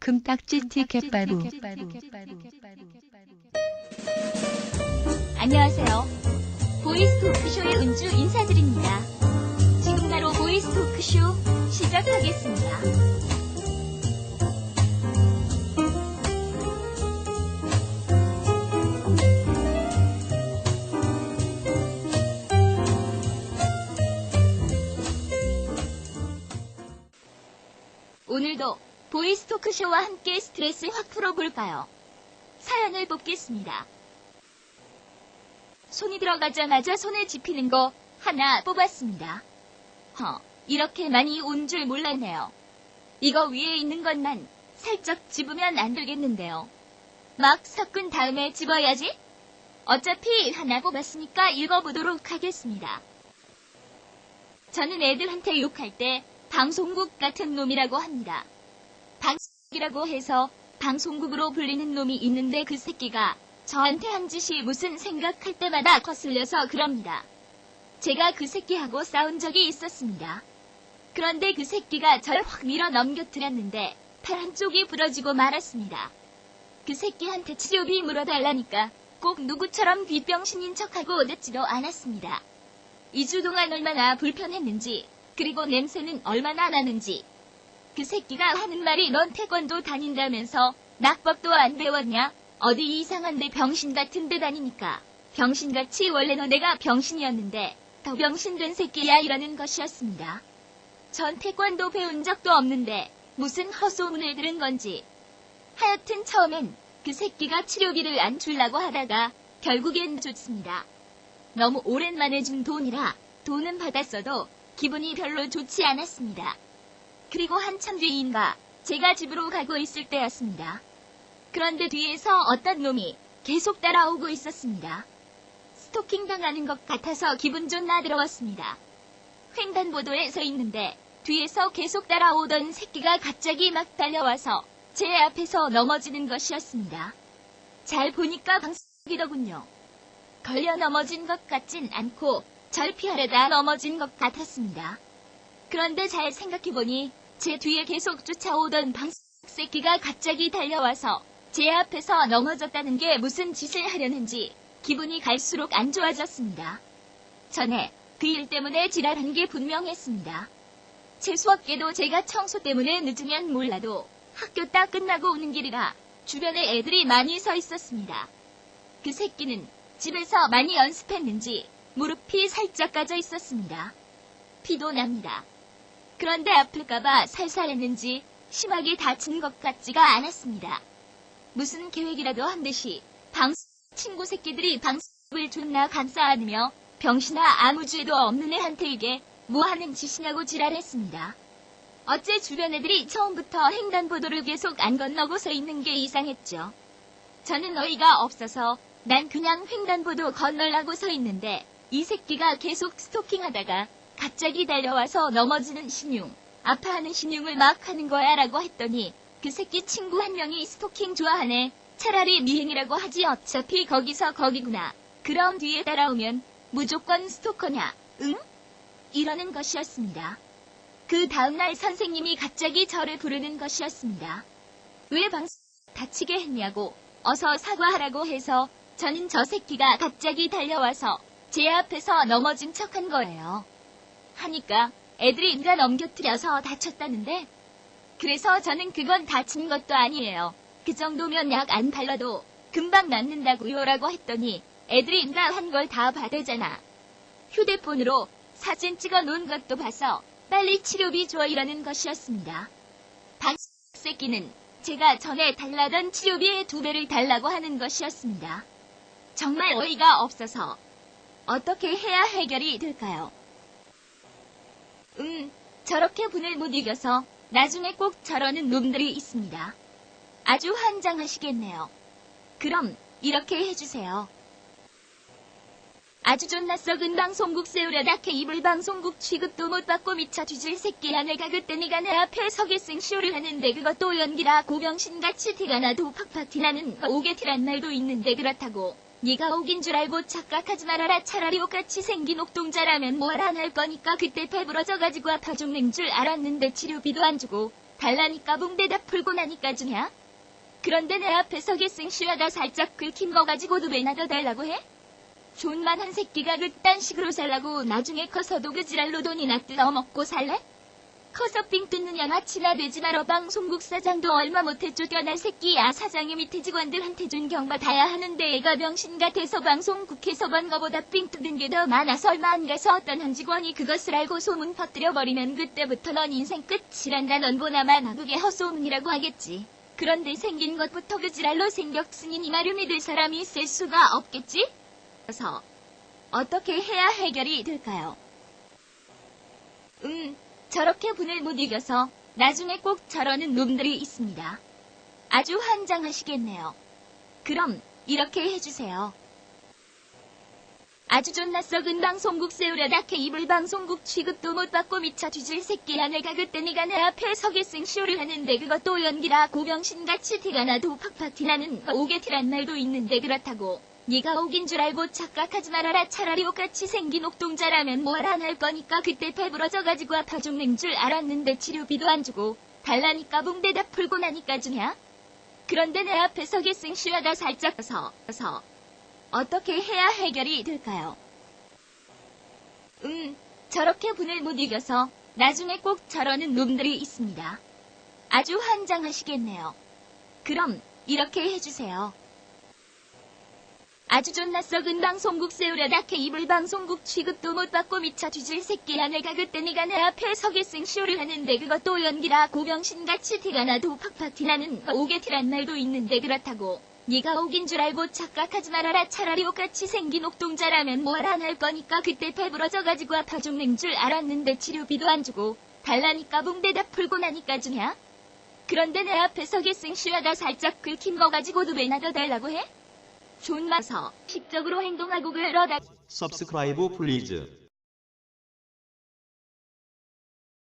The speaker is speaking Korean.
금딱지 티켓발부. 안녕하세요. 보이스 토크쇼의 은주 인사드립니다. 지금 바로 보이스 토크쇼 시작하겠습니다. 오늘도 보이스 토크쇼와 함께 스트레스 확 풀어볼까요? 사연을 뽑겠습니다. 손이 들어가자마자 손에 집히는 거 하나 뽑았습니다. 이렇게 많이 온 줄 몰랐네요. 이거 위에 있는 것만 살짝 집으면 안 되겠는데요. 막 섞은 다음에 집어야지? 어차피 하나 뽑았으니까 읽어보도록 하겠습니다. 저는 애들한테 욕할 때 방송국 같은 놈이라고 합니다. 방송국이라고 해서 방송국으로 불리는 놈이 있는데 그 새끼가 저한테 한 짓이 무슨 생각할 때마다 거슬려서 그럽니다. 제가 그 새끼하고 싸운 적이 있었습니다. 그런데 그 새끼가 저를 확 밀어 넘겨뜨렸는데 팔 한쪽이 부러지고 말았습니다. 그 새끼한테 치료비 물어달라니까 꼭 누구처럼 뒷병신인 척하고 늦지도 않았습니다. 2주 동안 얼마나 불편했는지, 그리고 냄새는 얼마나 나는지. 그 새끼가 하는 말이 넌 태권도 다닌다면서 낙법도 안 배웠냐? 어디 이상한데 병신 같은 데 다니니까. 병신같이 원래 너네가 병신이었는데 더 병신된 새끼야 이러는 것이었습니다. 전 태권도 배운 적도 없는데 무슨 헛소문을 들은 건지. 하여튼 처음엔 그 새끼가 치료비를 안 주려고 하다가 결국엔 줬습니다. 너무 오랜만에 준 돈이라 돈은 받았어도 기분이 별로 좋지 않았습니다. 그리고 한참 뒤인가 제가 집으로 가고 있을 때였습니다. 그런데 뒤에서 어떤 놈이 계속 따라오고 있었습니다. 스토킹 당하는 것 같아서 기분 좀 나들어왔습니다. 횡단보도에 서 있는데 뒤에서 계속 따라오던 새끼가 갑자기 막 달려와서 제 앞에서 넘어지는 것이었습니다. 잘 보니까 방송이더군요. 걸려 넘어진 것 같진 않고 절 피하려다 넘어진 것 같았습니다. 그런데 잘 생각해보니 제 뒤에 계속 쫓아오던 새끼가 갑자기 달려와서 제 앞에서 넘어졌다는 게 무슨 짓을 하려는지 기분이 갈수록 안 좋아졌습니다. 전에 그 일 때문에 지랄한 게 분명했습니다. 재수없게도 제가 청소 때문에 늦으면 몰라도 학교 딱 끝나고 오는 길이라 주변에 애들이 많이 서 있었습니다. 그 새끼는 집에서 많이 연습했는지 무릎이 살짝 까져 있었습니다. 피도 납니다. 그런데 아플까봐 살살했는지 심하게 다친 것 같지가 않았습니다. 무슨 계획이라도 한 듯이 친구 새끼들이 방송을 존나 감싸 안으며 병신아 아무 죄도 없는 애한테 이게 뭐하는 짓이냐고 지랄했습니다. 어째 주변 애들이 처음부터 횡단보도를 계속 안 건너고 서 있는 게 이상했죠. 저는 어이가 없어서 난 그냥 횡단보도 건널라고 서 있는데 이 새끼가 계속 스토킹하다가 갑자기 달려와서 넘어지는 신용, 아파하는 신용을 막 하는 거야 라고 했더니 그 새끼 친구 한 명이 스토킹 좋아하네. 차라리 미행이라고 하지 어차피 거기서 거기구나. 그럼 뒤에 따라오면 무조건 스토커냐? 응? 이러는 것이었습니다. 그 다음날 선생님이 갑자기 저를 부르는 것이었습니다. 왜 다치게 했냐고 어서 사과하라고 해서 저는 저 새끼가 갑자기 달려와서 제 앞에서 넘어진 척한 거예요. 하니까 애들이 인가 넘겨뜨려서 다쳤다는데 그래서 저는 그건 다친 것도 아니에요. 그 정도면 약 안 발라도 금방 낫는다고요 라고 했더니 애들이 인가 한 걸 다 받아잖아. 휴대폰으로 사진 찍어 놓은 것도 봐서 빨리 치료비 줘 이러는 것이었습니다. 새끼는 제가 전에 달라던 치료비의 2배를 달라고 하는 것이었습니다. 정말 어이가 없어서 어떻게 해야 해결이 될까요? 저렇게 분을 못 이겨서 나중에 꼭 저러는 놈들이 있습니다. 아주 환장하시겠네요. 그럼 이렇게 해주세요. 아주 존나 썩은 방송국 세우려다 케이블 방송국 취급도 못 받고 미쳐 뒤질 새끼야. 내가 그때 네가 내 앞에 서게생 쇼를 하는데 그것도 연기라 고병신같이 티가 나도 팍팍 티나는 오게티란 말도 있는데 그렇다고 네가 옥인 줄 알고 착각하지 말아라. 차라리 옥같이 생긴 옥동자라면 뭘 안 할 거니까 그때 배 부러져가지고 아파 죽는 줄 알았는데 치료비도 안 주고 달라니까 붕대답 풀고 나니까 주냐? 그런데 내 앞에서 개승씨와가 살짝 긁힌 거 가지고도 왜 나눠달라고 해? 존만한 새끼가 그딴 식으로 살라고 나중에 커서도 그 지랄로 돈이나 뜯어먹고 살래? 커서 삥 뜯는 양아치나 되지 말어. 방송국 사장도 얼마 못해 쫓겨날 새끼야. 사장이 밑에 직원들한테 존경받아야 하는데 애가 병신 같아서 방송국에서 번 거보다 삥 뜯은 게 더 많아서 얼마 안 가서 어떤 한 직원이 그것을 알고 소문 퍼뜨려버리면 그때부터 넌 인생 끝이란다. 넌 보나마나 그게 헛소문이라고 하겠지. 그런데 생긴 것부터 그 지랄로 생겼으니 니 말을 믿을 사람이 있을 수가 없겠지? 그래서 어떻게 해야 해결이 될까요? 저렇게 분을 못 이겨서 나중에 꼭 저러는 놈들이 있습니다. 아주 환장하시겠네요. 그럼 이렇게 해주세요. 아주 존나 썩은 방송국 세우려다 케이블 방송국 취급도 못 받고 미쳐 뒤질 새끼야. 내가 그때 네가 내 앞에 서겠승 쇼를 하는데 그것도 연기라. 고병신같이 티가 나도 팍팍 티나는 오게티란 말도 있는데 그렇다고 네가 옥인 줄 알고 착각하지 말아라. 차라리 옥같이 생긴 옥동자라면 뭘 안 할 거니까. 그때 배부러져가지고 아파 죽는 줄 알았는데 치료비도 안 주고 달라니까 붕대다 풀고 나니까 주냐? 그런데 내 앞에서 개승씨와가 살짝 서서 어떻게 해야 해결이 될까요? 저렇게 분을 못 이겨서 나중에 꼭 저러는 놈들이 있습니다. 아주 환장하시겠네요. 그럼 이렇게 해주세요. 아주 존나 썩은 방송국 세우려다 케이블 방송국 취급도 못 받고 미쳐 뒤질 새끼야. 내가 그때 네가 내 앞에 서겠승 쇼를 하는데 그것도 연기라. 고병신같이 티가 나도 팍팍 티나는 오게티란 말도 있는데 그렇다고 네가 옥인 줄 알고 착각하지 말아라. 차라리 옥같이 생긴 옥동자라면 뭘 안 할 거니까. 그때 배부러져가지고 아파 죽는 줄 알았는데 치료비도 안 주고 달라니까 붕대다 풀고 나니까 주냐? 그런데 내 앞에서 개승씨와가 살짝 긁힌 거 가지고도 왜 나눠달라고 해? 존마서 식적으로 행동하고 그러다. Subscribe please.